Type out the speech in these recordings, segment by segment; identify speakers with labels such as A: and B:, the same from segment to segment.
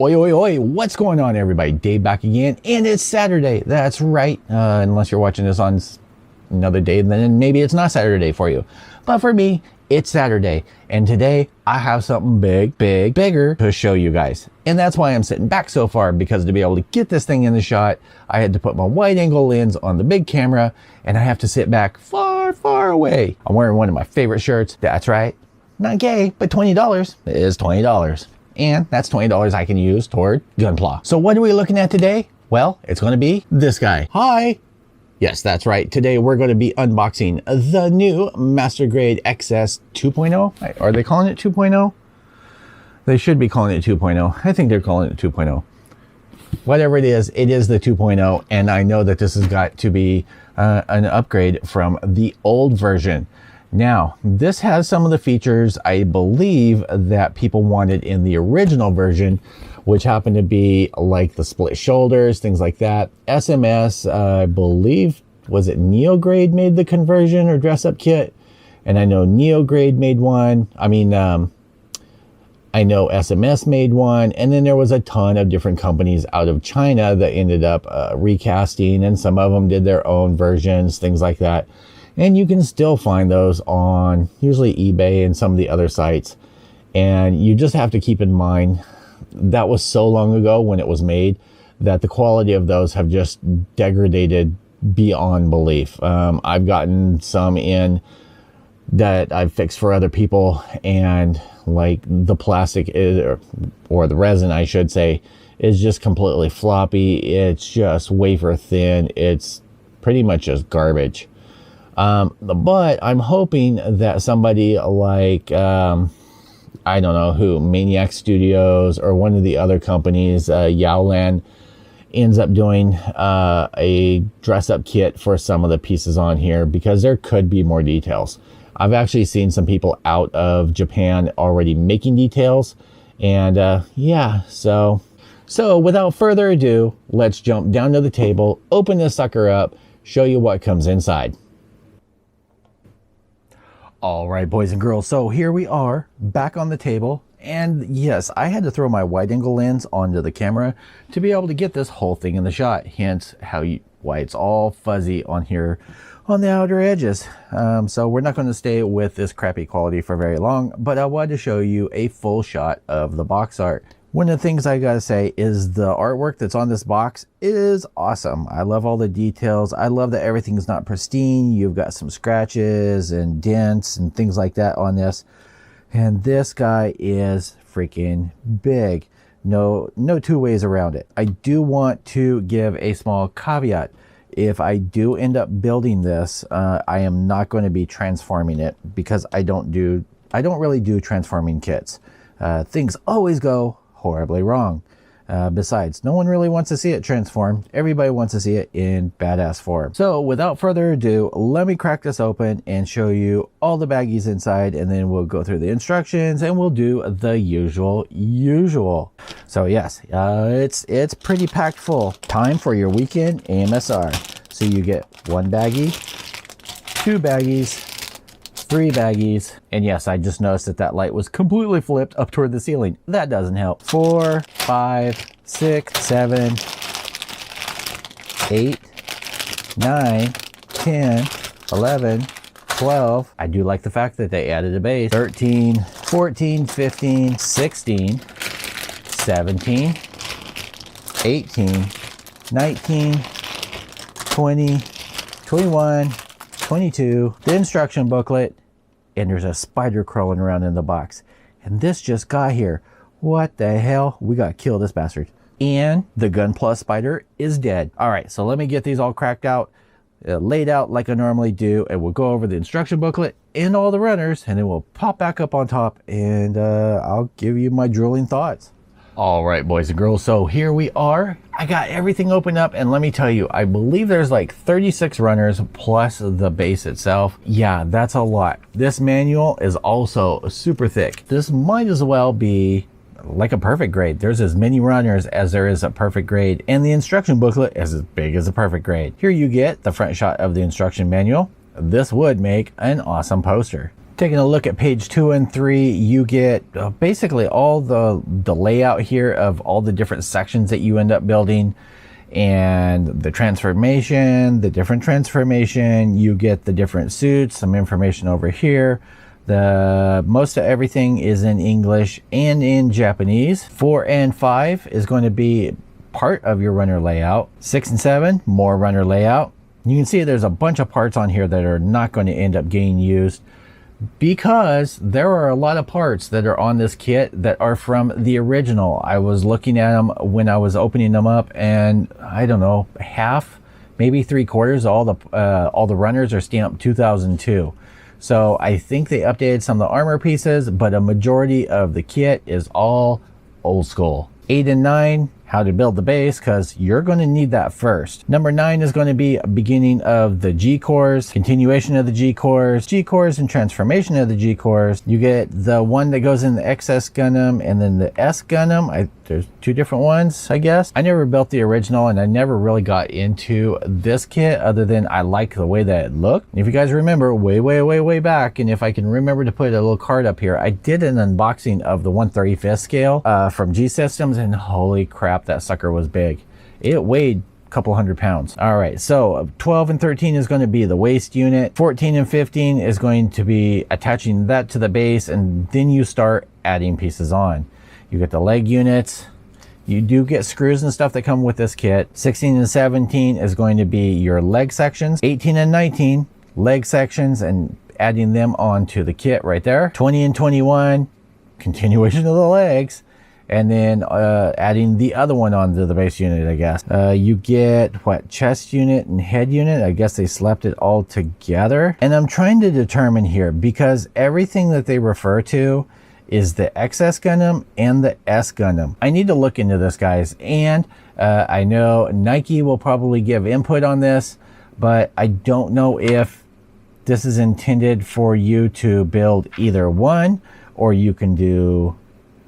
A: Oi, oi, oi, what's going on, everybody? Dave back again, and it's Saturday. That's right. Unless you're watching this on another day, then maybe it's not Saturday for you. But for me, it's Saturday. And today, I have something bigger to show you guys. And that's why I'm sitting back so far, because to be able to get this thing in the shot, I had to put my wide angle lens on the big camera, and I have to sit back far away. I'm wearing one of my favorite shirts. That's right. Not gay, but $20. It is $20. And that's $20 I can use toward Gunpla. So what are we looking at today? Well, it's going to be this guy. Hi. Yes, that's right. Today we're going to be unboxing the new Master Grade Ex-S 2.0. Are they calling it 2.0? They should be calling it 2.0. I think they're calling it 2.0. Whatever it is the 2.0. And I know that this has got to be an upgrade from the old version. Now, this has some of the features I believe that people wanted in the original version, which happened to be like the split shoulders, things like that. SMS, I believe, was it Neo Grade made the conversion or dress up kit? And I know Neo Grade made one. I know SMS made one. And then there was a ton of different companies out of China that ended up recasting, and some of them did their own versions, things like that. And you can still find those on usually eBay and some of the other sites. And you just have to keep in mind that was so long ago when it was made that the quality of those have just degraded beyond belief. I've gotten some in that I've fixed for other people, and like the plastic is, or the resin I should say, is just completely floppy. It's just wafer thin. It's pretty much just garbage. But I'm hoping that somebody like, I don't know who, Maniac Studios or one of the other companies, Yaolan, ends up doing a dress-up kit for some of the pieces on here, because there could be more details. I've actually seen some people out of Japan already making details, and yeah, so without further ado, let's jump down to the table, open this sucker up, show you what comes inside. All right, boys and girls, so here we are back on the table. And yes, I had to throw my wide angle lens onto the camera to be able to get this whole thing in the shot. Hence why it's all fuzzy on here on the outer edges. So we're not going to stay with this crappy quality for very long, but I wanted to show you a full shot of the box art. One of the things I gotta say is the artwork that's on this box is awesome. I love all the details. I love that everything's not pristine. You've got some scratches and dents and things like that on this. And this guy is freaking big. No two ways around it. I do want to give a small caveat. If I do end up building this, I am not going to be transforming it, because I don't really do transforming kits. Things always go horribly wrong. Besides, no one really wants to see it transformed. Everybody wants to see it in badass form. So without further ado, let me crack this open and show you all the baggies inside, and then we'll go through the instructions and we'll do the usual. So yes, it's pretty packed full. Time for your weekend AMSR. So you get one baggie, two baggies, three baggies, and yes, I just noticed that light was completely flipped up toward the ceiling. That doesn't help. 4, 5, 6, 7, 8, 9, 10, 11, 12. I do like the fact that they added a base. 13, 14, 15, 16, 17, 18, 19, 20, 21, 22, the instruction booklet, and there's a spider crawling around in the box. And this just got here. What the hell? We gotta kill this bastard. And the Gunpla spider is dead. All right, so let me get these all cracked out, laid out like I normally do, and we'll go over the instruction booklet and all the runners, and then we'll pop back up on top, and I'll give you my drooling thoughts. All right, boys and girls, so here we are. I got everything opened up, and let me tell you, I believe there's like 36 runners plus the base itself. Yeah, that's a lot. This manual is also super thick. This might as well be like a perfect grade. There's as many runners as there is a perfect grade, and the instruction booklet is as big as a perfect grade. Here you get the front shot of the instruction manual. This would make an awesome poster. Taking a look at page 2 and 3, you get basically all the layout here of all the different sections that you end up building, and the transformation, the different transformation. You get the different suits, some information over here. The most of everything is in English and in Japanese. 4 and 5 is going to be part of your runner layout. 6 and 7, more runner layout. You can see there's a bunch of parts on here that are not going to end up getting used, because there are a lot of parts that are on this kit that are from the original. I was looking at them when I was opening them up, and I don't know, half, maybe 3/4 all the runners are stamped 2002. So I think they updated some of the armor pieces, but a majority of the kit is all old school. 8 and 9, how to build the base, because you're going to need that first. Number 9 is going to be a beginning of the G-cores, continuation of the G-cores and transformation of the G-cores. You get the one that goes in the Ex-S Gundam and then the S Gundam. There's 2 different ones, I guess. I never built the original, and I never really got into this kit other than I like the way that it looked. And if you guys remember way back, and if I can remember to put a little card up here, I did an unboxing of the 1/35th scale from G Systems, and holy crap, that sucker was big. It weighed a couple 100 pounds. All right, so 12 and 13 is going to be the waist unit. 14 and 15 is going to be attaching that to the base, and then you start adding pieces on. You get the leg units. You do get screws and stuff that come with this kit. 16 and 17 is going to be your leg sections. 18 and 19, leg sections, and adding them onto the kit right there. 20 and 21, continuation of the legs, and then adding the other one onto the base unit, I guess. You get, what, chest unit and head unit? I guess they slapped it all together. And I'm trying to determine here, because everything that they refer to is the Ex-S Gundam and the S Gundam. I need to look into this, guys, and I know Nike will probably give input on this, but I don't know if this is intended for you to build either one, or you can do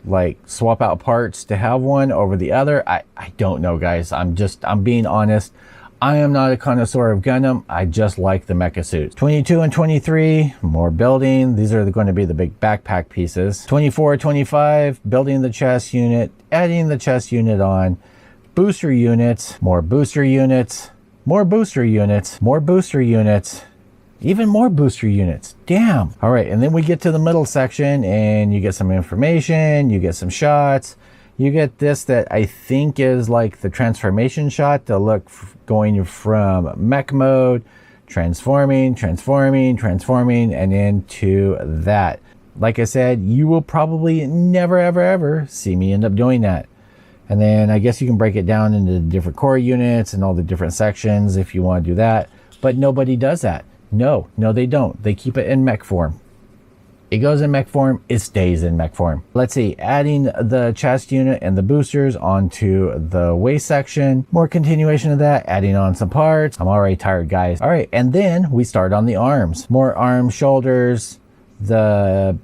A: like swap out parts to have one over the other. I don't know, guys. I'm being honest. I am not a connoisseur of Gundam. I just like the mecha suits. 22 and 23, more building. These are going to be the big backpack pieces. 24, 25, building the chest unit, adding the chest unit on. Booster units, more booster units, more booster units, more booster units, even more booster units. Damn. All right, and then we get to the middle section, and you get some information, you get some shots. You get this that I think is like the transformation shot to look going from mech mode, transforming, and into that. Like I said, you will probably never, ever see me end up doing that. And then I guess you can break it down into the different core units and all the different sections if you want to do that. But nobody does that. No, they don't. They keep it in mech form. It goes in mech form, it stays in mech form. Let's see, adding the chest unit and the boosters onto the waist section. More continuation of that, adding on some parts. I'm already tired, guys. All right, and then we start on the arms. More arms, shoulders, the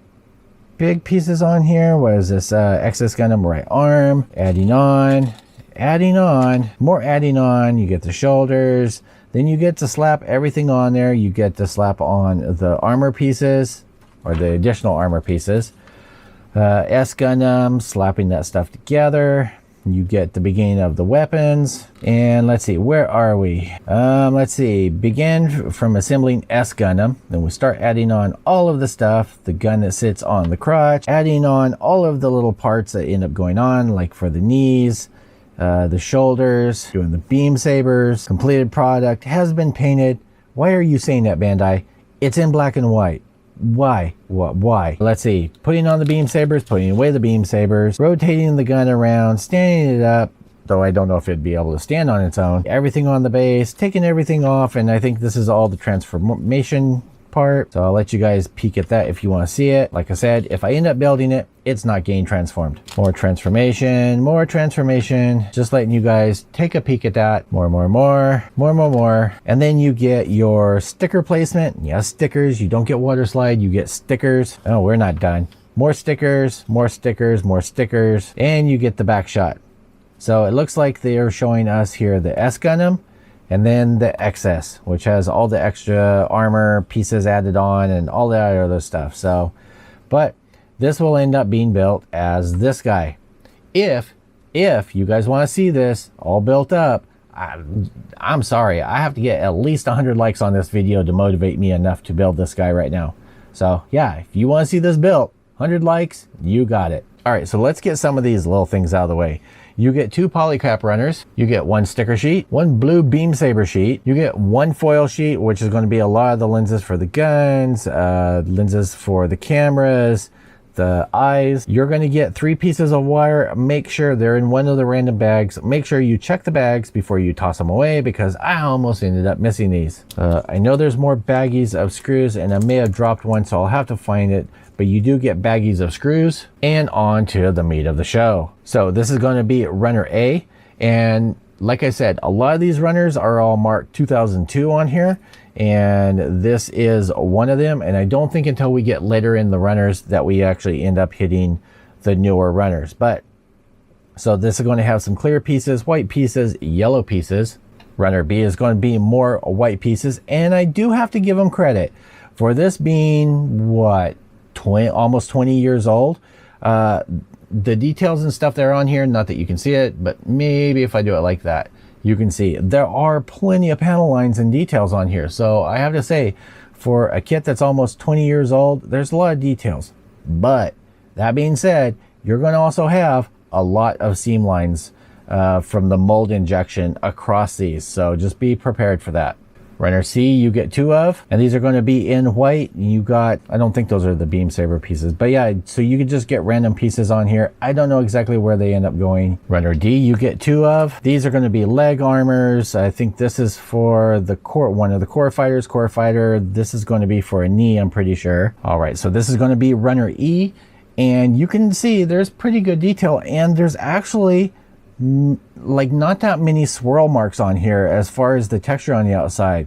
A: big pieces on here. What is this? Ex-S Gundam right arm, adding on, more adding on. You get the shoulders. Then you get to slap everything on there. You get to slap on the armor pieces, or the additional armor pieces. S Gundam, slapping that stuff together. You get the beginning of the weapons. And let's see, where are we? Let's see, begin from assembling S Gundam. Then we start adding on all of the stuff, the gun that sits on the crotch, adding on all of the little parts that end up going on, like for the knees, the shoulders, doing the beam sabers. Completed product has been painted. Why are you saying that, Bandai? It's in black and white. Why? What? Why? Let's see. Putting on the beam sabers, putting away the beam sabers, rotating the gun around, standing it up, though I don't know if it'd be able to stand on its own. Everything on the base, taking everything off, and I think this is all the transformation part. So I'll let you guys peek at that if you want to see it. Like I said, if I end up building it, it's not getting transformed. More transformation, just letting you guys take a peek at that. More. And then you get your sticker placement. Yes, stickers. You don't get water slide, you get stickers. Oh, we're not done. More stickers, and you get the back shot. So it looks like they are showing us here the S Gundam, And then the Ex-S, which has all the extra armor pieces added on and all that other stuff. So, but this will end up being built as this guy. If you guys want to see this all built up, I'm sorry, I have to get at least 100 likes on this video to motivate me enough to build this guy right now. So yeah, if you want to see this built, 100 likes, you got it. All right, so let's get some of these little things out of the way. You get 2 polycap runners, you get 1 sticker sheet, 1 blue beam saber sheet, you get 1 foil sheet, which is going to be a lot of the lenses for the guns, lenses for the cameras, the eyes. You're going to get 3 pieces of wire. Make sure they're in one of the random bags. Make sure you check the bags before you toss them away, because I almost ended up missing these. I know there's more baggies of screws, and I may have dropped one, so I'll have to find it. But you do get baggies of screws. And on to the meat of the show. So this is going to be runner A, and like I said, a lot of these runners are all marked 2002 on here, and this is one of them. And I don't think until we get later in the runners that we actually end up hitting the newer runners. But so this is going to have some clear pieces, white pieces, yellow pieces. Runner B is going to be more white pieces, and I do have to give them credit for this being what, almost 20 years old. The details and stuff that are on here, not that you can see it, but maybe if I do it like that, you can see there are plenty of panel lines and details on here. So I have to say, for a kit that's almost 20 years old, there's a lot of details. But that being said, you're going to also have a lot of seam lines from the mold injection across these. So just be prepared for that. Runner C, you get 2 of, and these are going to be in white. You got, I don't think those are the beam saber pieces, but yeah, so you could just get random pieces on here. I don't know exactly where they end up going. Runner D, you get 2 of. These are going to be leg armors. I think this is for the core, one of the core fighters, core fighter. This is going to be for a knee, I'm pretty sure. All right, so this is going to be runner E, and you can see there's pretty good detail, and there's actually like not that many swirl marks on here as far as the texture on the outside.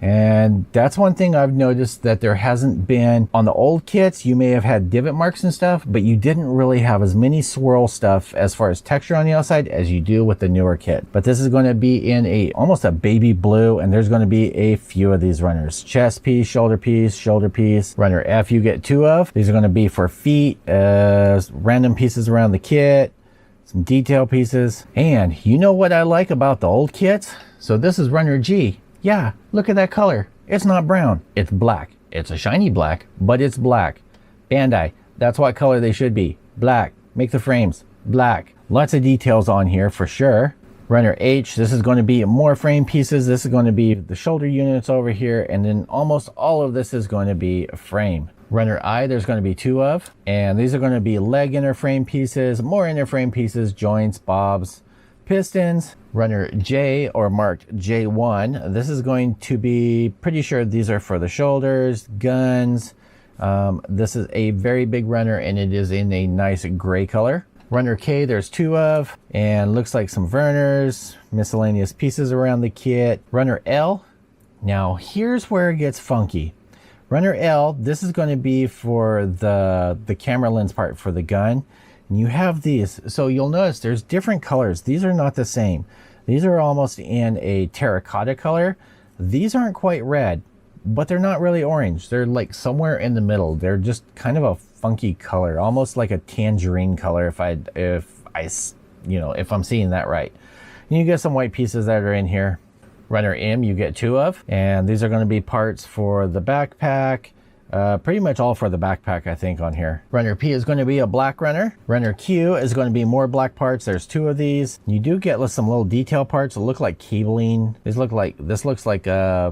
A: And that's one thing I've noticed, that there hasn't been on the old kits. You may have had divot marks and stuff, but you didn't really have as many swirl stuff as far as texture on the outside as you do with the newer kit. But this is going to be in a almost a baby blue, and there's going to be a few of these runners. Chest piece, shoulder piece, shoulder piece. Runner F, you get 2 of. These are going to be for feet, random pieces around the kit, some detail pieces. And you know what I like about the old kits? So this is runner G. Yeah, look at that color. It's not brown, it's black. It's a shiny black, but it's black. Bandai, that's what color they should be. Black. Make the frames black. Lots of details on here for sure. Runner H, this is going to be more frame pieces. This is going to be the shoulder units over here, and then almost all of this is going to be a frame. Runner I, there's going to be 2 of, and these are going to be leg inner frame pieces, more inner frame pieces, joints, bobs, pistons. Runner J, or marked J1, this is going to be, pretty sure these are for the shoulders, guns. This is a very big runner, and it is in a nice gray color. Runner K, there's 2 of, and looks like some Verners, miscellaneous pieces around the kit. Runner L, now here's where it gets funky. Runner L, this is going to be for the camera lens part for the gun. And you have these, so you'll notice there's different colors. These are not the same. These are almost in a terracotta color. These aren't quite red, but they're not really orange. They're like somewhere in the middle. They're just kind of a funky color, almost like a tangerine color if I'm seeing that right. And you get some white pieces that are in here. Runner M, you get 2 of, and these are going to be parts for the backpack. Pretty much all for the backpack, I think, on here. Runner P is going to be a black runner. Runner Q is going to be more black parts. There's 2 of these. You do get some little detail parts that look like cabling. This looks like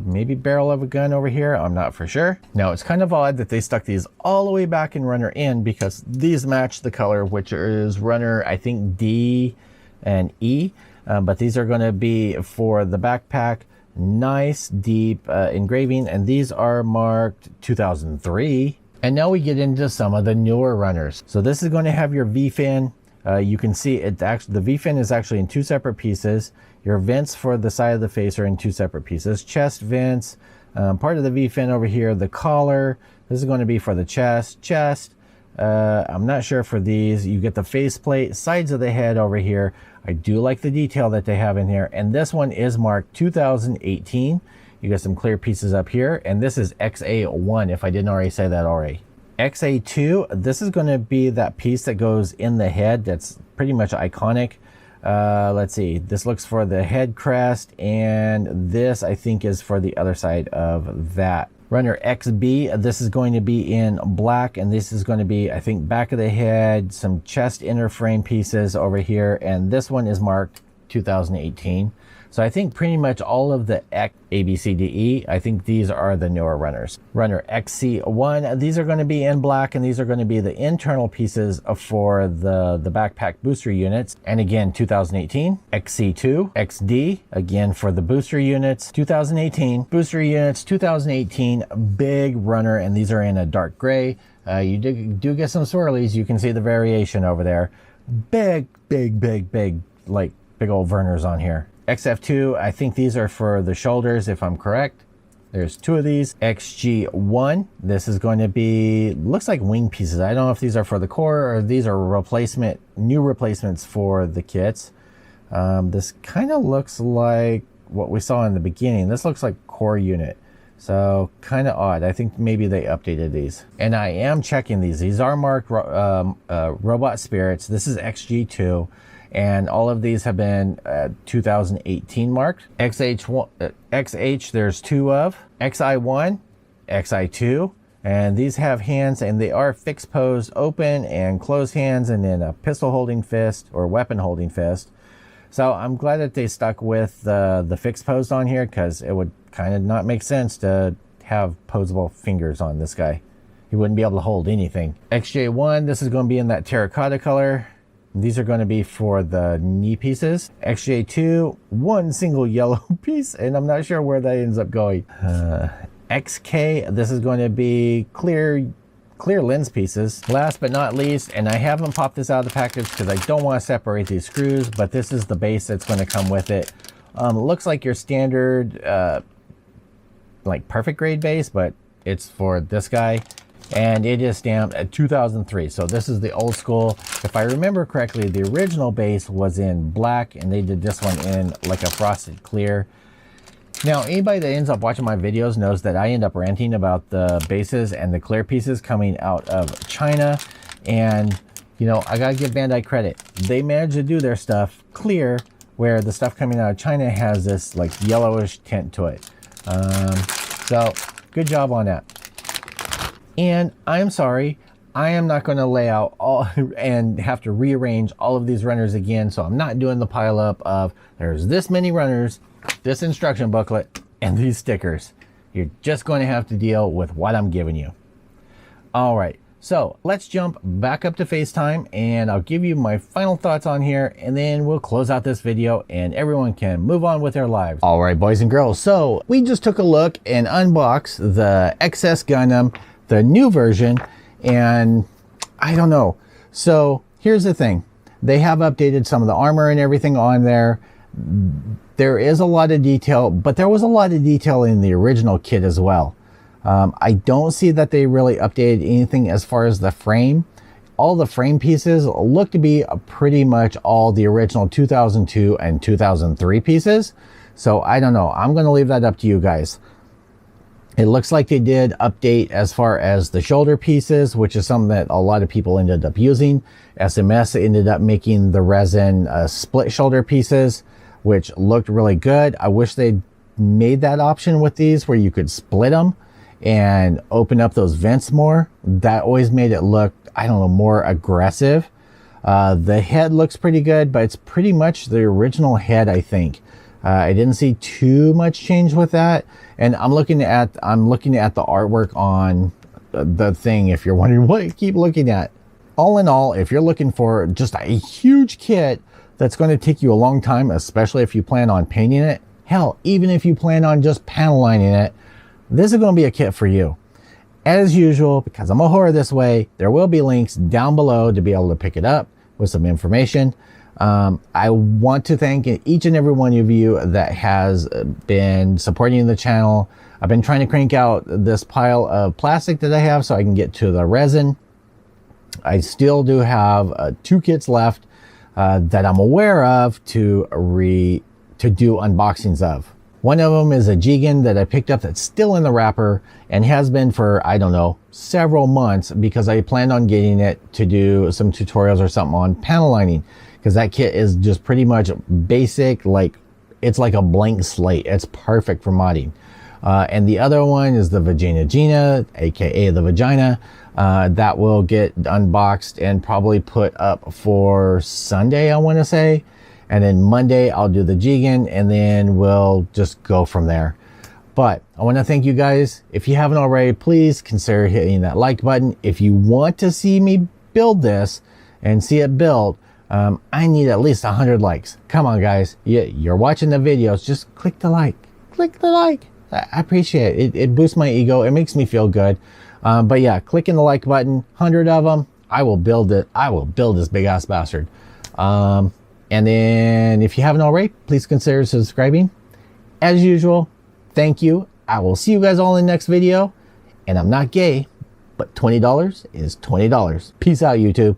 A: maybe barrel of a gun over here. I'm not for sure. Now it's kind of odd that they stuck these all the way back in runner N, because these match the color, which is runner, I think, D and E. But these are going to be for the backpack. Nice deep engraving, and these are marked 2003. And now we get into some of the newer runners. So this is going to have your V-fin. You can see it actually, the V-fin is actually in 2 separate pieces. Your vents for the side of the face are in 2 separate pieces. Chest vents, part of the V-fin over here, the collar. This is going to be for the chest. I'm not sure for these. You get the faceplate, sides of the head over here. I do like the detail that they have in here. And this one is marked 2018. You got some clear pieces up here. And this is XA1, if I didn't already say that already. XA2, this is going to be that piece that goes in the head. That's pretty much iconic. Let's see. This looks for the head crest. And this, I think, is for the other side of that. Runner XB, this is going to be in black, and this is going to be, I think, back of the head, some chest inner frame pieces over here, and this one is marked 2018. So I think pretty much all of the X, A, B, C, D, E, I think these are the newer runners. Runner XC1, these are going to be in black, and these are going to be the internal pieces for the backpack booster units. And again, 2018. XC2, XD, again for the booster units, 2018. Booster units, 2018, big runner, and these are in a dark gray. You do get some swirlies. You can see the variation over there. Big, like big old Verners on here. XF2, I think these are for the shoulders, if I'm correct. There's two of these. XG1, this is going to be, looks like wing pieces. I don't know if these are for the core or these are new replacements for the kits. This kind of looks like what we saw in the beginning. This looks like core unit. So kind of odd. I think maybe they updated these. And I am checking these. These are marked robot spirits. This is XG2. And all of these have been 2018 marked. XH, there's two of. XI1, XI2, and these have hands, and they are fixed pose, open and closed hands, and then a pistol holding fist or weapon holding fist. So I'm glad that they stuck with the fixed pose on here, because it would kind of not make sense to have posable fingers on this guy. He wouldn't be able to hold anything. XJ1, this is going to be in that terracotta color. These are going to be for the knee pieces. XJ2, one single yellow piece, and I'm not sure where that ends up going. XK, this is going to be clear lens pieces. Last but not least, and I haven't popped this out of the package because I don't want to separate these screws, but this is the base that's going to come with it. Looks like your standard, like perfect grade base, but it's for this guy. And it is stamped at 2003. So this is the old school. If I remember correctly, the original base was in black, and they did this one in like a frosted clear. Now, anybody that ends up watching my videos knows that I end up ranting about the bases and the clear pieces coming out of China. And, you know, I gotta give Bandai credit. They managed to do their stuff clear, where the stuff coming out of China has this like yellowish tint to it. So good job on that. And I'm sorry, I am not going to lay out all and have to rearrange all of these runners again. So I'm not doing the pile up of there's this many runners, this instruction booklet, and these stickers. You're just going to have to deal with what I'm giving you. All right, so let's jump back up to FaceTime, and I'll give you my final thoughts on here, and then we'll close out this video and everyone can move on with their lives. All right, boys and girls, so we just took a look and unboxed the Ex-S Gundam, the new version, and I don't know. So here's the thing. They have updated some of the armor and everything on there. There is a lot of detail, but there was a lot of detail in the original kit as well. I don't see that they really updated anything as far as the frame. All the frame pieces look to be pretty much all the original 2002 and 2003 pieces. So I don't know. I'm going to leave that up to you guys. It looks like they did update as far as the shoulder pieces, which is something that a lot of people ended up using. SMS ended up making the resin split shoulder pieces, which looked really good. I wish they'd made that option with these where you could split them and open up those vents more. That always made it look, I don't know, more aggressive. The head looks pretty good, but it's pretty much the original head, I think. I didn't see too much change with that. And I'm looking at the artwork on the thing, if you're wondering what you keep looking at. All in all, if you're looking for just a huge kit that's going to take you a long time, especially if you plan on painting it, hell, even if you plan on just panel lining it, this is going to be a kit for you. As usual, because I'm a whore this way, there will be links down below to be able to pick it up with some information. I want to thank each and every one of you that has been supporting the channel. I've been trying to crank out this pile of plastic that I have so I can get to the resin. I still do have 2 kits left that I'm aware of to do unboxings of. One of them is a G-Gun that I picked up that's still in the wrapper and has been for, I don't know, several months, because I planned on getting it to do some tutorials or something on panel lining, because that kit is just pretty much basic, like it's like a blank slate. It's perfect for modding. And the other one is the Vagina Gina, aka the Vagina, that will get unboxed and probably put up for Sunday, I want to say. And then Monday I'll do the G-Gun, and then we'll just go from there. But I want to thank you guys. If you haven't already, please consider hitting that like button. If you want to see me build this and see it built, I need at least 100 likes. Come on, guys. You're watching the videos. Just click the like. Click the like. I appreciate it. It boosts my ego. It makes me feel good. But yeah, clicking the like button, 100 of them, I will build it. I will build this big ass bastard. And then if you haven't already, please consider subscribing. As usual, thank you. I will see you guys all in the next video. And I'm not gay, but $20 is $20. Peace out, YouTube.